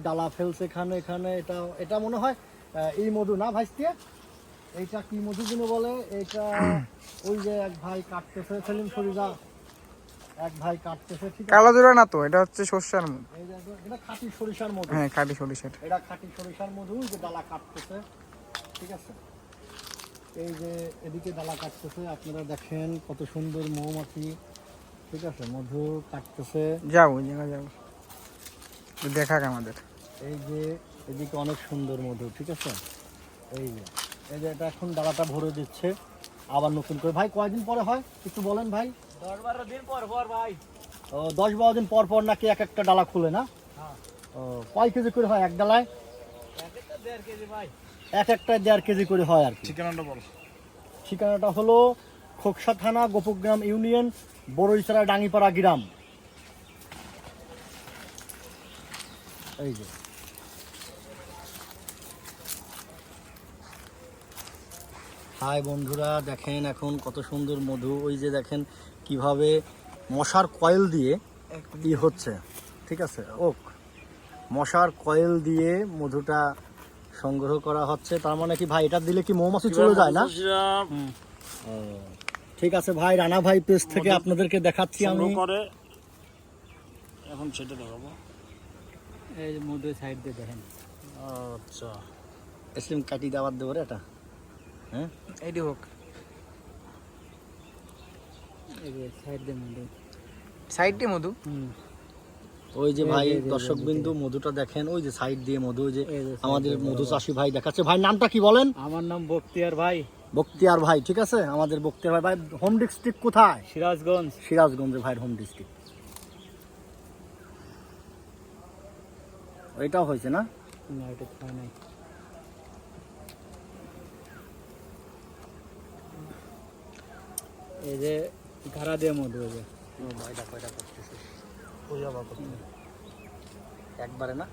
ডালা ফেলছে এখানে এখানে, এটা এটা মনে হয় এই মধু না ভাইস্তিয়া? এইটা কি মধু যেন বলে এটা? ওই যে এক ভাই কাটতেছে, সেলিম ফরিদা এক ভাই কাটতেছে, ঠিক আছে? কালো জোড়া না তো, এটা হচ্ছে সরষার মধু। এই যে এটা খাঁটি সরিষার মধু। হ্যাঁ, খাঁটি সরিষার। এটা খাঁটি সরিষার মধু, যে ডালা কাটতেছে, ঠিক আছে? এই যে এদিকে ডালা কাটতেছে, আপনারা দেখেন কত সুন্দর মৌমাছি, ঠিক আছে, মধু কাটতেছে। যাও ওই জায়গায় যাও, দেখাক আমাদের। এই যে এদিকে অনেক সুন্দর মধু, ঠিক আছে? এই যে এটা এখন ডালাটা ভরে দিচ্ছে আবার নতুন করে। ভাই কয়দিন পরে হয় একটু বলেন ভাই? 10-12 দিন পর পর ভাই। ও 10-12 দিন পর পর নাকি এক একটা ডালা খুলে না? হ্যাঁ। ও কয় কেজি করে হয় এক ডালায়? একটা 1.5 কেজি ভাই। এক একটা 1.5 কেজি করে হয় আর কি। ঠিকানাটা বল। ঠিকানাটা হলো খোকসা থানা, গোপগ্রাম ইউনিয়ন, বড়ইছড়া ডাঙ্গিপাড়া গ্রাম। এই যে হাই বন্ধুরা, দেখেন এখন কত সুন্দর মধু। ওই যে দেখেন কিভাবে মশার কয়েল দিয়ে ই হচ্ছে, ঠিক আছে? মশার কয়েল দিয়ে মধুটা সংগ্রহ করা হচ্ছে। তার মানে কি ভাই এটা দিলে কি মৌমাছি চলে যায় না? ও, ঠিক আছে ভাই, রানা ভাই পেজ থেকে আপনাদেরকে দেখাচ্ছি আমি। এখন সেটা দেখাবো। এই যে মধু সাইড দিয়ে দেখেন। আচ্ছা, এসলিম কাটি দেওয়ার দেবো রে এটা। হ্যাঁ এইটি হোক, এই যে সাইড দিয়ে মধু। সাইড দিয়ে মধু। ওই যে ভাই এই যে, দর্শক বিন্দু মধুটা দেখেন, ওই যে সাইড দিয়ে মধু, ওই যে এই যে আমাদের side দিয়ে মধু বড় চাষি ভাই দেখাচ্ছে। ভাই নামটা কি বলেন? আমার নাম বক্তিয়ার ভাই, বক্তিয়ার ভাই, ঠিক আছে? আমাদের বক্তিয়ার ভাই। ভাই হোম ডিস্ট্রিক্ট কোথায়? সিরাজগঞ্জ। সিরাজগঞ্জে ভাইয়ের হোম ডিস্ট্রিক্ট। ওইটাও হয়েছে না? না এটা খায় নাই। এই যে ঘাড়া দিয়ে মধু, এই যে ভাইটা কয়টা করতেছে? একবারে না?